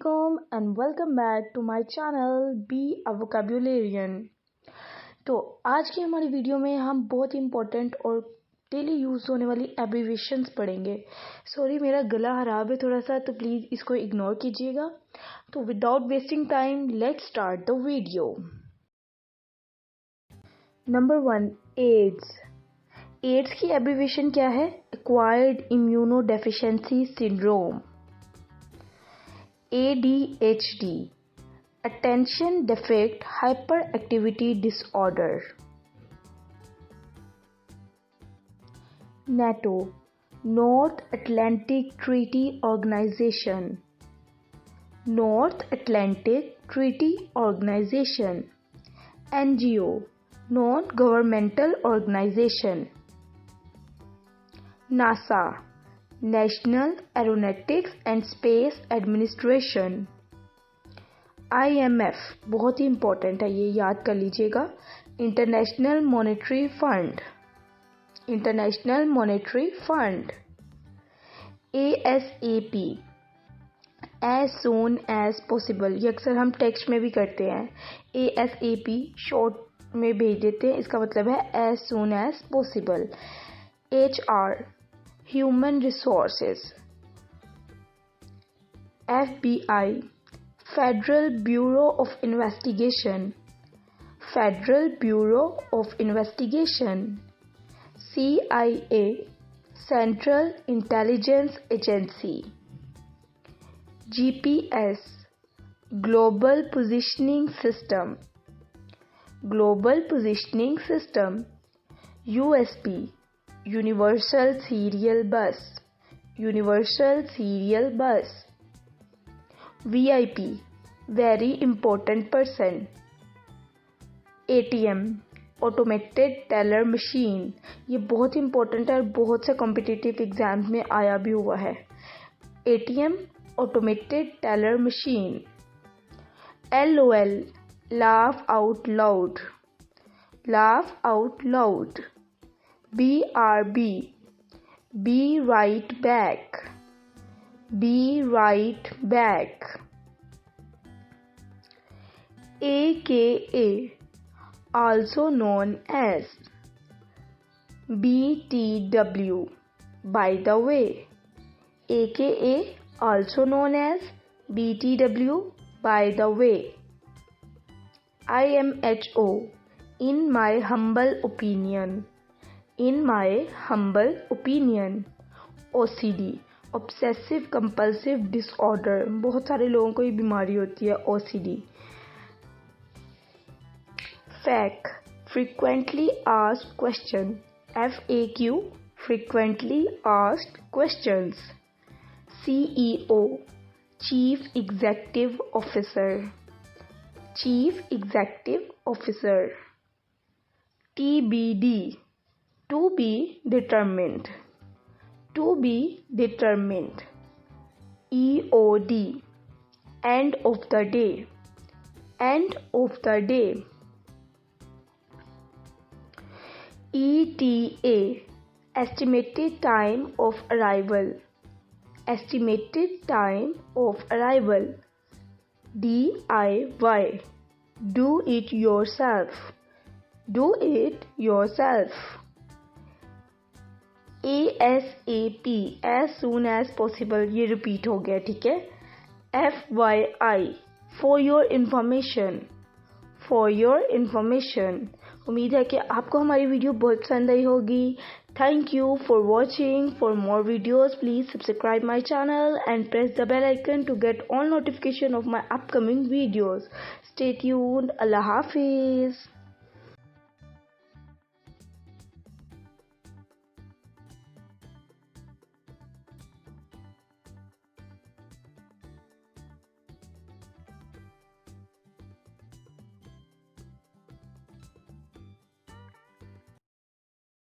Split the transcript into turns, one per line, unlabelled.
Assalamualaikum and welcome back to my channel Be a Vocabularian। तो आज की हमारी वीडियो में हम बहुत इंपॉर्टेंट और डेली यूज़ होने वाली एब्रीविएशंस पढ़ेंगे। सॉरी मेरा गला खराब है थोड़ा सा, तो प्लीज़ इसको इग्नोर कीजिएगा। तो without wasting time let's start the video. Number 1, AIDS. AIDS की एब्रीविएशन क्या है? Acquired immunodeficiency syndrome. ADHD, Attention Deficit Hyperactivity Disorder। NATO, North Atlantic Treaty Organization। North Atlantic Treaty Organization। NGO, Non-Governmental Organization। NASA, National Aeronautics and Space Administration। IMF, बहुत ही important है, ये याद कर लीजिएगा। International monetary fund. International monetary fund. ASAP, As Soon As Possible, ये अक्सर हम text में भी करते हैं। ASAP शॉर्ट में भेज देते हैं, इसका मतलब है As Soon As Possible। HR, Human Resources। FBI, Federal Bureau of Investigation। Federal Bureau of Investigation। CIA, Central Intelligence Agency। GPS, Global Positioning System। Global Positioning System। USB, Universal Serial Bus। Universal Serial Bus। VIP, Very Important Person। ATM, Automated Teller Machine, ये बहुत important है और बहुत से competitive exams में आया भी हुआ है। ATM, Automated Teller Machine। LOL, Laugh Out Loud। Laugh Out Loud। BRB, Be Right Back। Be Right Back। AKA, also known as BTW, by the way। AKA, also known as BTW, by the way। IMHO, in my humble opinion। In my humble opinion। OCD, Obsessive Compulsive Disorder, बहुत सारे लोगों को ये बीमारी होती है OCD। FAQ, Frequently Asked Question। FAQ, Frequently Asked Questions। CEO, Chief Executive Officer। Chief Executive Officer। TBD, To be determined। To be determined। EOD, End of the day। End of the day। ETA, Estimated time of arrival। Estimated time of arrival। DIY, Do it yourself। Do it yourself। ASAP, As Soon As Possible, ये repeat हो गया, ठीक है। FYI, For Your Information। For Your Information। उम्मीद है कि आपको हमारी वीडियो बहुत पसंद आई होगी। Thank you for watching. For more videos please subscribe my channel and press the bell icon to get all notification of my upcoming videos. Stay tuned. अल्लाह हाफिज़।